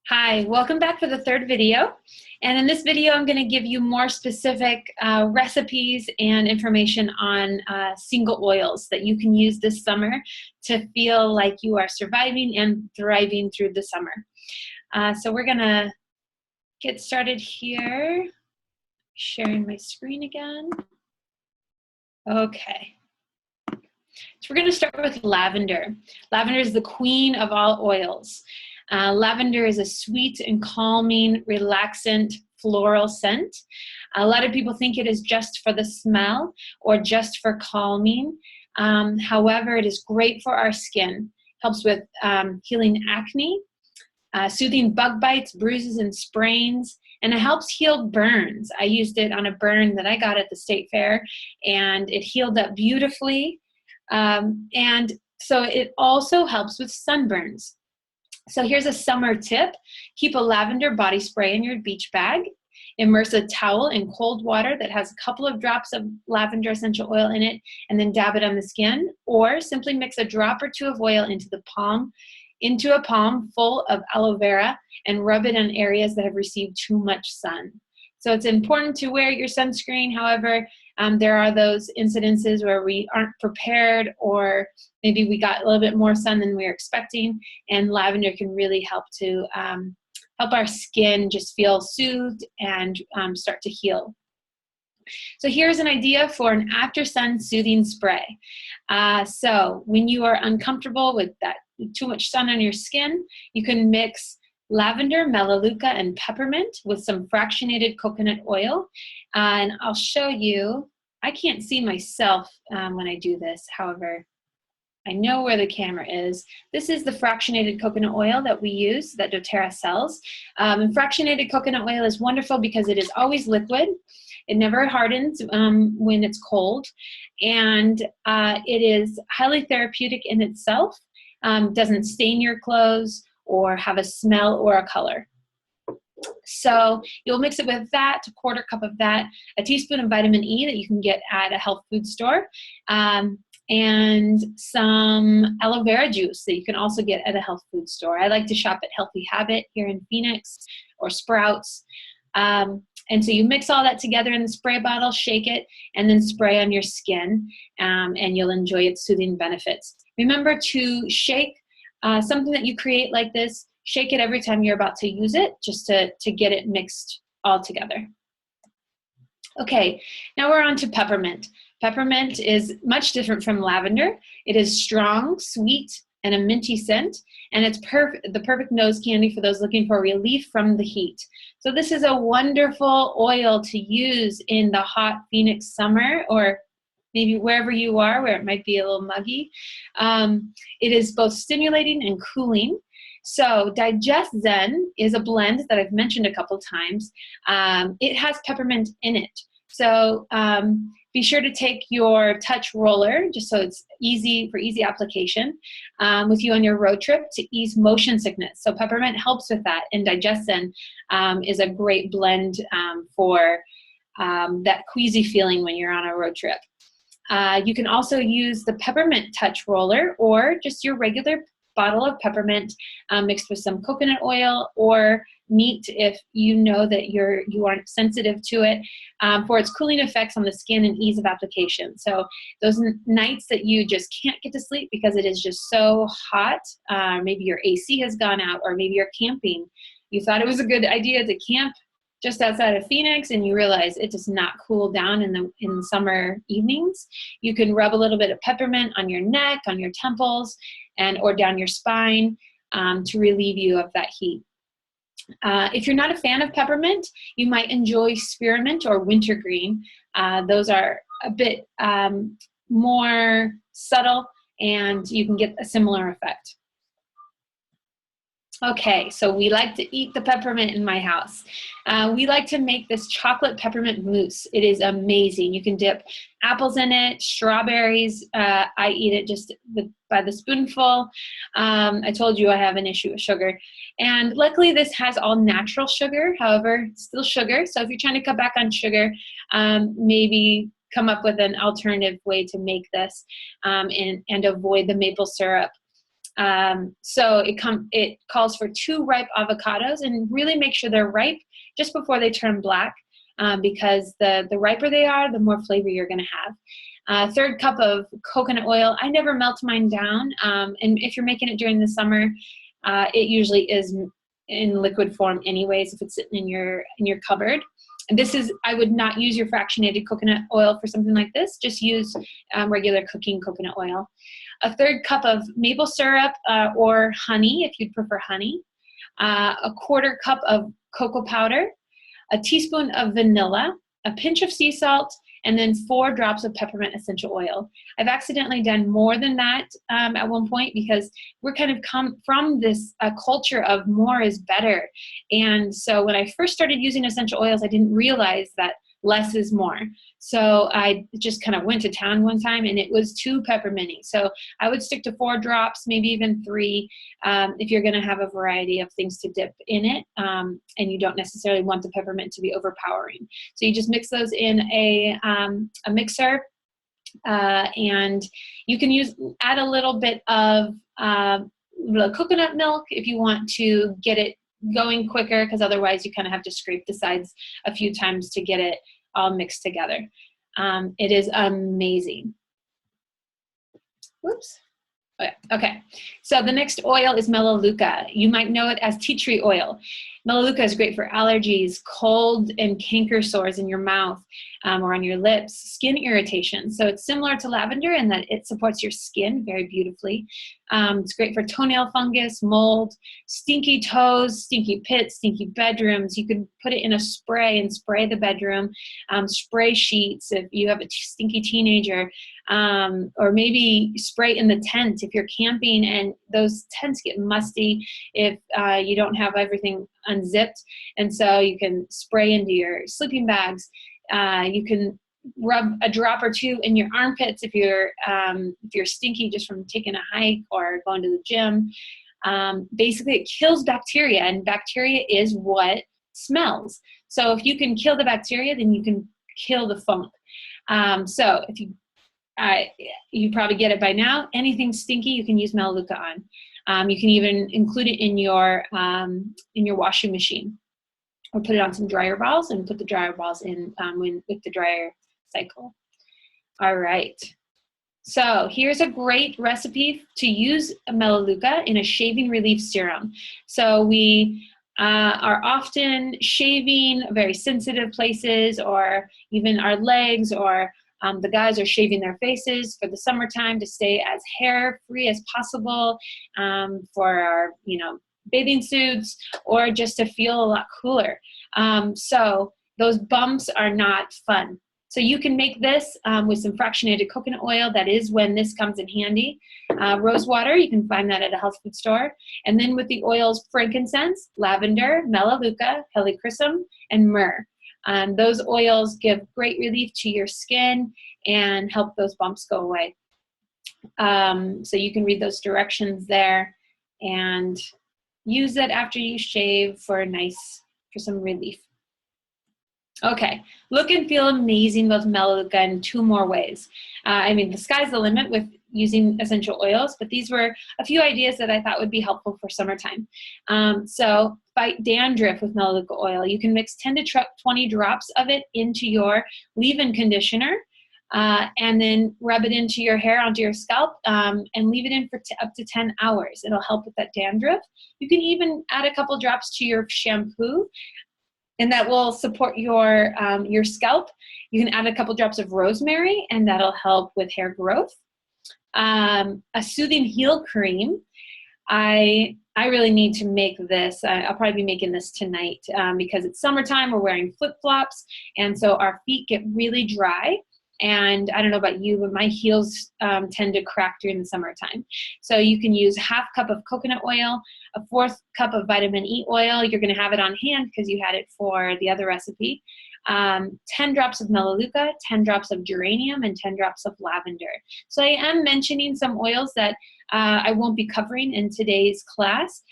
Hi, welcome back for the third video. And in this video, I'm going to give you more specific recipes and information on single oils that you can use this summer to feel like you are surviving and thriving through the summer. So we're going to get started here. Sharing my screen again. Okay. So we're going to start with lavender. Lavender is the queen of all oils. Lavender is a sweet and calming, relaxant floral scent. A lot of people think it is just for the smell or just for calming. However, it is great for our skin. Helps with healing acne, soothing bug bites, bruises, and sprains, and it helps heal burns. I used it on a burn that I got at the state fair, and it healed up beautifully. And so it also helps with sunburns. So here's a summer tip. Keep a lavender body spray in your beach bag. Immerse a towel in cold water that has a couple of drops of lavender essential oil in it, and then dab it on the skin. Or simply mix a drop or two of oil into a palm full of aloe vera and rub it on areas that have received too much sun. So it's important to wear your sunscreen. However, there are those incidences where we aren't prepared, or maybe we got a little bit more sun than we were expecting, and lavender can really help to help our skin just feel soothed and start to heal. So here's an idea for an after sun soothing spray. So when you are uncomfortable with that too much sun on your skin, you can mix lavender, melaleuca, and peppermint with some fractionated coconut oil. And I'll show you. I can't see myself when I do this. However, I know where the camera is. This is the fractionated coconut oil that we use, that doTERRA sells. And fractionated coconut oil is wonderful because it is always liquid. It never hardens when it's cold. And it is highly therapeutic in itself. Doesn't stain your clothes or have a smell or a color. So you'll mix it with that, a quarter cup of that, a teaspoon of vitamin E that you can get at a health food store, and some aloe vera juice that you can also get at a health food store. I like to shop at Healthy Habit here in Phoenix, or Sprouts. And so you mix all that together in the spray bottle, shake it, and then spray on your skin, and you'll enjoy its soothing benefits. Remember to shake something that you create like this. Shake it every time you're about to use it, just to get it mixed all together. Okay, now we're on to peppermint. Peppermint is much different from lavender. It is strong, sweet, and a minty scent, and it's the perfect nose candy for those looking for relief from the heat. So this is a wonderful oil to use in the hot Phoenix summer, or maybe wherever you are where it might be a little muggy. It is both stimulating and cooling. So Digest Zen is a blend that I've mentioned a couple times. It has peppermint in it. So be sure to take your touch roller, just so it's easy for easy application, with you on your road trip to ease motion sickness. So peppermint helps with that, and Digest Zen is a great blend for that queasy feeling when you're on a road trip. You can also use the peppermint touch roller, or just your regular bottle of peppermint mixed with some coconut oil or neat if you know that you aren't sensitive to it, for its cooling effects on the skin and ease of application. So those nights that you just can't get to sleep because it is just so hot, maybe your AC has gone out, or maybe you're camping. You thought it was a good idea to camp just outside of Phoenix, and you realize it does not cool down in the summer evenings. You can rub a little bit of peppermint on your neck, on your temples, or down your spine to relieve you of that heat. If you're not a fan of peppermint, you might enjoy spearmint or wintergreen. Those are a bit more subtle, and you can get a similar effect. Okay, so we like to eat the peppermint in my house. We like to make this chocolate peppermint mousse. It is amazing. You can dip apples in it, strawberries. I eat it just by the spoonful. I told you I have an issue with sugar. And luckily this has all natural sugar, however, still sugar. So if you're trying to cut back on sugar, maybe come up with an alternative way to make this and avoid the maple syrup. So it calls for 2 ripe avocados, and really make sure they're ripe just before they turn black, because the riper they are, the more flavor you're going to have. 1/3 cup of coconut oil. I never melt mine down, and if you're making it during the summer, it usually is in liquid form anyways if it's sitting in your cupboard. And I would not use your fractionated coconut oil for something like this. Just use regular cooking coconut oil. 1/3 cup of maple syrup or honey, if you'd prefer honey. 1/4 cup of cocoa powder, a teaspoon of vanilla, a pinch of sea salt, and then 4 drops of peppermint essential oil. I've accidentally done more than that at one point, because we're kind of come from this culture of more is better. And so when I first started using essential oils, I didn't realize that less is more. So I just kind of went to town one time, and it was too pepperminty. So I would stick to 4 drops, maybe even 3, if you're going to have a variety of things to dip in it, and you don't necessarily want the peppermint to be overpowering. So you just mix those in a mixer, and you can add a little bit of coconut milk if you want to get it going quicker, because otherwise you kind of have to scrape the sides a few times to get it all mixed together. It is amazing. Whoops. Okay, so the next oil is melaleuca. You might know it as tea tree oil. Melaleuca is great for allergies, cold and canker sores in your mouth or on your lips, skin irritation. So it's similar to lavender in that it supports your skin very beautifully. It's great for toenail fungus, mold, stinky toes, stinky pits, stinky bedrooms. You could put it in a spray and spray the bedroom, spray sheets if you have a stinky teenager, or maybe spray in the tent if you're camping and those tents get musty if you don't have everything unzipped. And so you can spray into your sleeping bags. You can rub a drop or 2 in your armpits if you're stinky just from taking a hike or going to the gym. Basically, it kills bacteria, and bacteria is what smells. So if you can kill the bacteria, then you can kill the funk. So if you probably get it by now. Anything stinky, you can use melaleuca on. You can even include it in your washing machine, or put it on some dryer balls and put the dryer balls in with the dryer cycle. All right. So here's a great recipe to use melaleuca in a shaving relief serum. So we are often shaving very sensitive places, or even our legs, or the guys are shaving their faces for the summertime to stay as hair free as possible, for our bathing suits, or just to feel a lot cooler. So those bumps are not fun. So you can make this with some fractionated coconut oil. That is when this comes in handy. Rose water, you can find that at a health food store. And then with the oils, frankincense, lavender, melaleuca, helichrysum, and myrrh. Those oils give great relief to your skin and help those bumps go away. So you can read those directions there and use it after you shave for some relief. Okay, look and feel amazing with melaleuca in 2 more ways. The sky's the limit with using essential oils, but these were a few ideas that I thought would be helpful for summertime. So fight dandruff with melaleuca oil. You can mix 10 to 20 drops of it into your leave-in conditioner, and then rub it into your hair, onto your scalp, and leave it in for up to 10 hours. It'll help with that dandruff. You can even add a couple drops to your shampoo, and that will support your scalp. You can add a couple drops of rosemary, and that'll help with hair growth. A soothing heel cream. I really need to make this. I'll probably be making this tonight because it's summertime. We're wearing flip-flops, and so our feet get really dry. And I don't know about you, but my heels tend to crack during the summertime. So you can use 1/2 cup of coconut oil, a 1/4 cup of vitamin E oil. You're going to have it on hand because you had it for the other recipe. 10 drops of melaleuca, 10 drops of geranium, and 10 drops of lavender. So I am mentioning some oils that I won't be covering in today's class.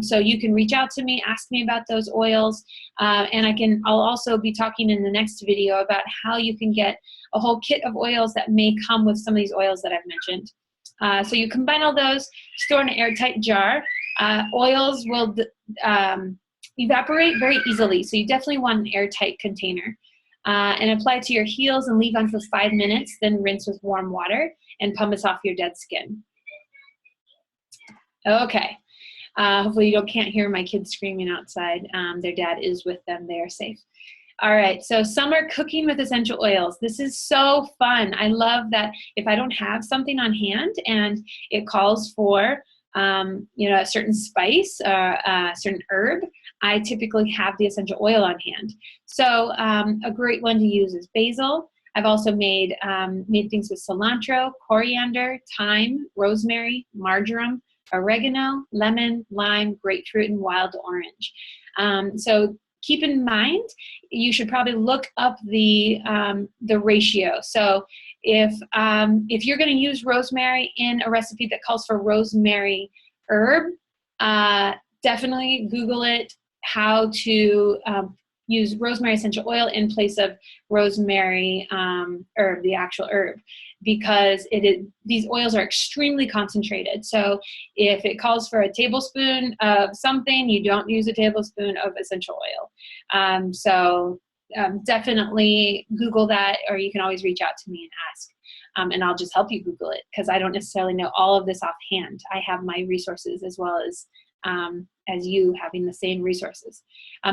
So you can reach out to me, ask me about those oils, and I'll also be talking in the next video about how you can get a whole kit of oils that may come with some of these oils that I've mentioned. So you combine all those, store in an airtight jar. Oils will evaporate very easily, so you definitely want an airtight container. And apply to your heels and leave on for 5 minutes, then rinse with warm water and pumice off your dead skin. Okay. Hopefully you can't hear my kids screaming outside. Their dad is with them. They are safe. All right, so summer cooking with essential oils. This is so fun. I love that if I don't have something on hand and it calls for a certain spice, a certain herb, I typically have the essential oil on hand. So a great one to use is basil. I've also made things with cilantro, coriander, thyme, rosemary, marjoram, oregano, lemon, lime, grapefruit, and wild orange. So keep in mind, you should probably look up the ratio. So if you're going to use rosemary in a recipe that calls for rosemary herb, definitely Google it, how to use rosemary essential oil in place of rosemary herb, the actual herb, because these oils are extremely concentrated. So if it calls for a tablespoon of something, you don't use a tablespoon of essential oil. Definitely Google that, or you can always reach out to me and ask. And I'll just help you Google it, because I don't necessarily know all of this offhand. I have my resources as well as you having the same resources.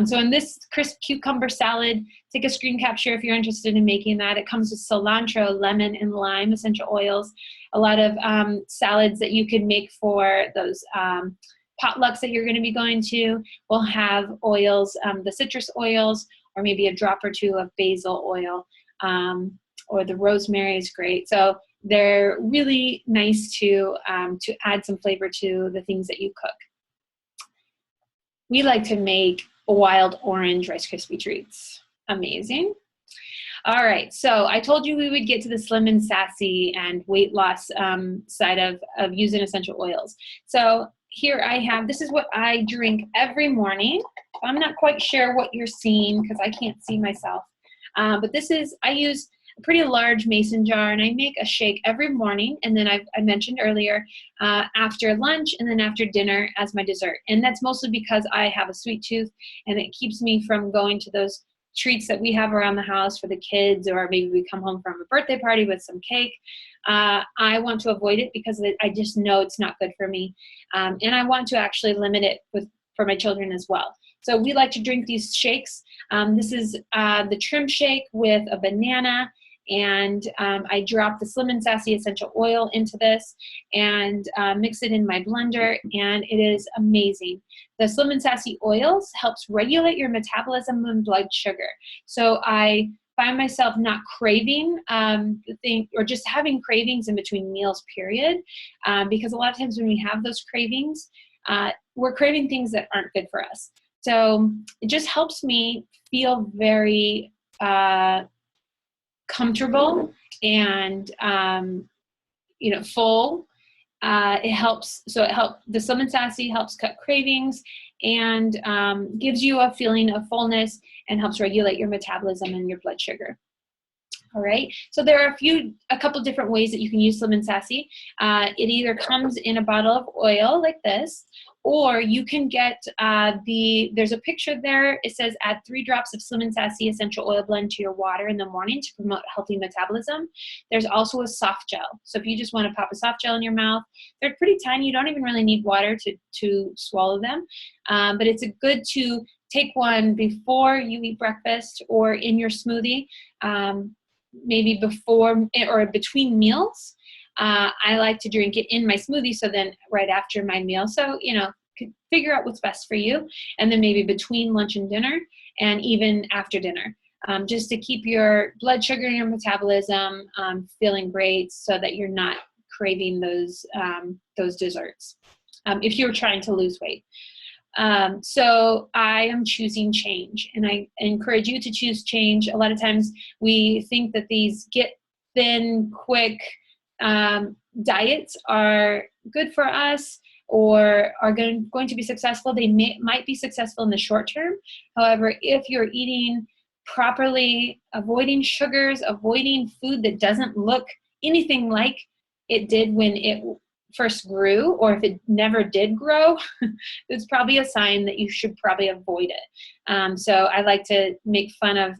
So in this crisp cucumber salad, take a screen capture if you're interested in making that. It comes with cilantro, lemon, and lime essential oils. A lot of salads that you can make for those potlucks that you're going to be going to will have oils, the citrus oils, or maybe a drop or two of basil oil, or the rosemary is great. So they're really nice to add some flavor to the things that you cook. We like to make wild orange Rice Krispie treats. Amazing. All right, so I told you we would get to the slim and sassy and weight loss side of using essential oils. So here I have, this is what I drink every morning. I'm not quite sure what you're seeing because I can't see myself. But I use a pretty large mason jar, and I make a shake every morning, and then I mentioned earlier, after lunch and then after dinner as my dessert. And that's mostly because I have a sweet tooth, and it keeps me from going to those treats that we have around the house for the kids, or maybe we come home from a birthday party with some cake. I want to avoid it because I just know it's not good for me. And I want to actually limit it for my children as well. So we like to drink these shakes. This is the trim shake with a banana, and I drop the Slim and Sassy essential oil into this and mix it in my blender, and it is amazing. The Slim and Sassy oils helps regulate your metabolism and blood sugar. So I find myself not craving the thing, or just having cravings in between meals, period, because a lot of times when we have those cravings, we're craving things that aren't good for us. So it just helps me feel very comfortable and full. The Slim and Sassy helps cut cravings and gives you a feeling of fullness and helps regulate your metabolism and your blood sugar. All right, so there are a couple different ways that you can use Slim and Sassy. It either comes in a bottle of oil like this, or you can get there's a picture there. It says add 3 drops of Slim and Sassy essential oil blend to your water in the morning to promote healthy metabolism. There's also a soft gel. So if you just want to pop a soft gel in your mouth, they're pretty tiny. You don't even really need water to swallow them. But it's good to take one before you eat breakfast or in your smoothie. Maybe before or between meals. I like to drink it in my smoothie, so then right after my meal. So, figure out what's best for you. And then maybe between lunch and dinner, and even after dinner, just to keep your blood sugar and your metabolism feeling great, so that you're not craving those desserts if you're trying to lose weight. So I am choosing change, and I encourage you to choose change. A lot of times we think that these get thin, quick diets are good for us or are going to be successful. They might be successful in the short term. However, if you're eating properly, avoiding sugars, avoiding food that doesn't look anything like it did when it first grew, or if it never did grow, it's probably a sign that you should probably avoid it. So I like to make fun of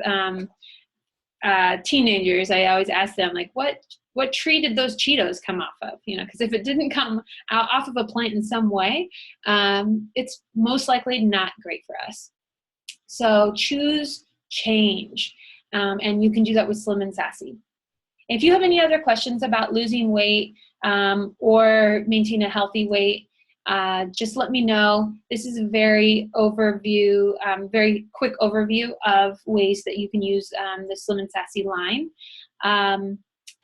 teenagers. I always ask them, like, what tree did those Cheetos come off of? You know, because if it didn't come out off of a plant in some way, it's most likely not great for us. So choose change, and you can do that with Slim and Sassy. If you have any other questions about losing weight or maintaining a healthy weight, just let me know. This is a very very quick overview of ways that you can use the Slim and Sassy line.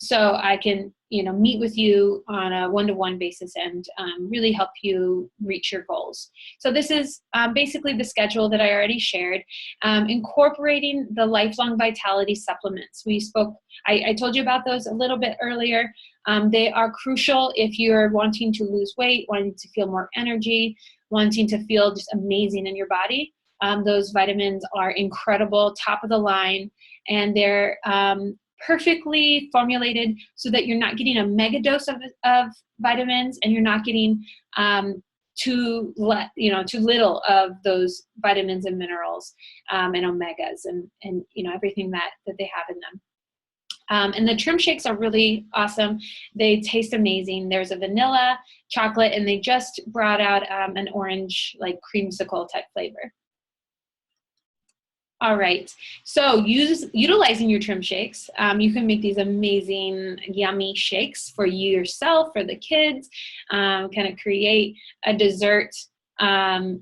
So I can, meet with you on a one-to-one basis and really help you reach your goals. So this is basically the schedule that I already shared, incorporating the lifelong vitality supplements. I told you about those a little bit earlier. They are crucial if you're wanting to lose weight, wanting to feel more energy, wanting to feel just amazing in your body. Those vitamins are incredible, top of the line, and they're perfectly formulated so that you're not getting a mega dose of vitamins, and you're not getting too little of those vitamins and minerals and omegas and everything that they have in them. And the trim shakes are really awesome. They taste amazing. There's a vanilla, chocolate, and they just brought out an orange, like creamsicle type flavor. All right, so utilizing your trim shakes, you can make these amazing, yummy shakes for yourself, for the kids, kind of create a dessert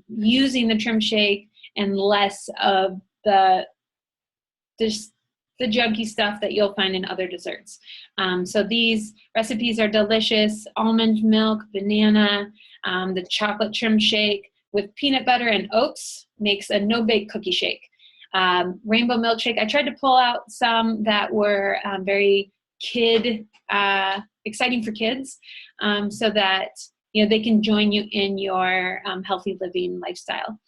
using the trim shake and less of the junky stuff that you'll find in other desserts. So these recipes are delicious. Almond milk, banana, the chocolate trim shake with peanut butter and oats makes a no-bake cookie shake. Rainbow milkshake, I tried to pull out some that were very exciting for kids, so that they can join you in your healthy living lifestyle.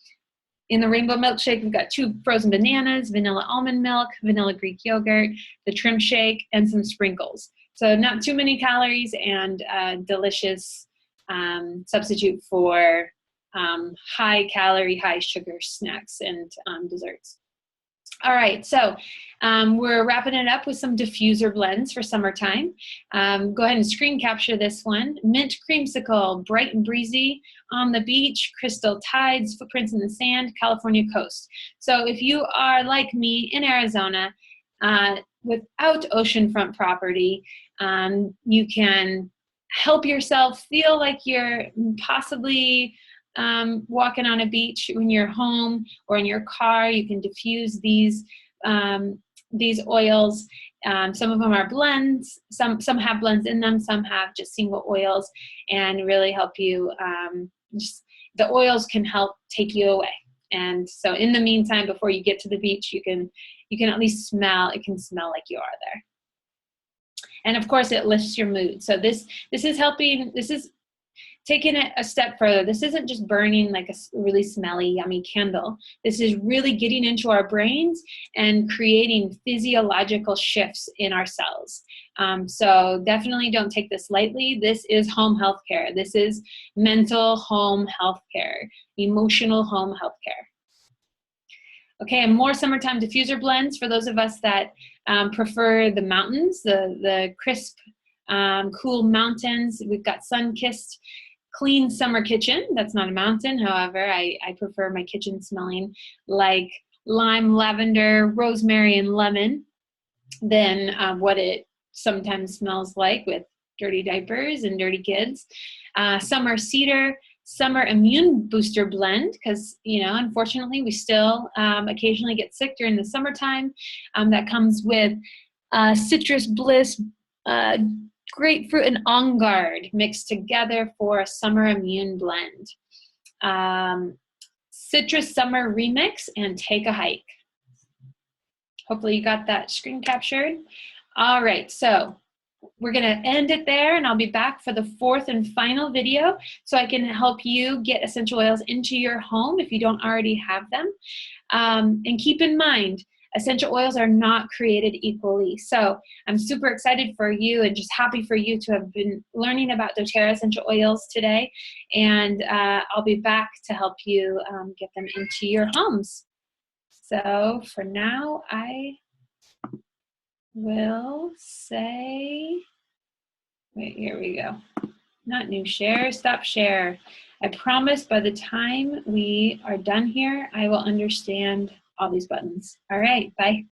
In the rainbow milkshake, we've got 2 frozen bananas, vanilla almond milk, vanilla Greek yogurt, the trim shake, and some sprinkles. So not too many calories, and delicious substitute for high calorie, high sugar snacks and desserts. All right, so we're wrapping it up with some diffuser blends for summertime. Go ahead and screen capture this one. Mint creamsicle, bright and breezy, on the beach, crystal tides, footprints in the sand, California coast. So if you are like me in Arizona, without oceanfront property, you can help yourself feel like you're possibly walking on a beach when you're home or in your car. You can diffuse these oils. Some of them are blends. Some have blends in them. Some have just single oils, and really help you. The oils can help take you away. And so, in the meantime, before you get to the beach, you can at least smell. It can smell like you are there. And of course, it lifts your mood. So this is helping. This is taking it a step further. This isn't just burning like a really smelly, yummy candle. This is really getting into our brains and creating physiological shifts in our cells. So definitely don't take this lightly. This is home health care. This is mental home health care, emotional home health care. Okay, and more summertime diffuser blends for those of us that prefer the mountains, the crisp, cool mountains. We've got sun-kissed, clean summer kitchen. That's not a mountain. However, I prefer my kitchen smelling like lime, lavender, rosemary, and lemon than what it sometimes smells like with dirty diapers and dirty kids. Summer cedar, summer immune booster blend, because unfortunately we still occasionally get sick during the summertime. That comes with citrus bliss, grapefruit, and on guard mixed together for a summer immune blend. Citrus summer remix and take a hike. Hopefully you got that screen captured. All right, so we're gonna end it there, and I'll be back for the 4th and final video so I can help you get essential oils into your home if you don't already have them. And keep in mind, essential oils are not created equally. So I'm super excited for you and just happy for you to have been learning about doTERRA essential oils today. And I'll be back to help you get them into your homes. So for now, I will say, wait, here we go. Not new share, stop share. I promise by the time we are done here, I will understand all these buttons. All right, bye.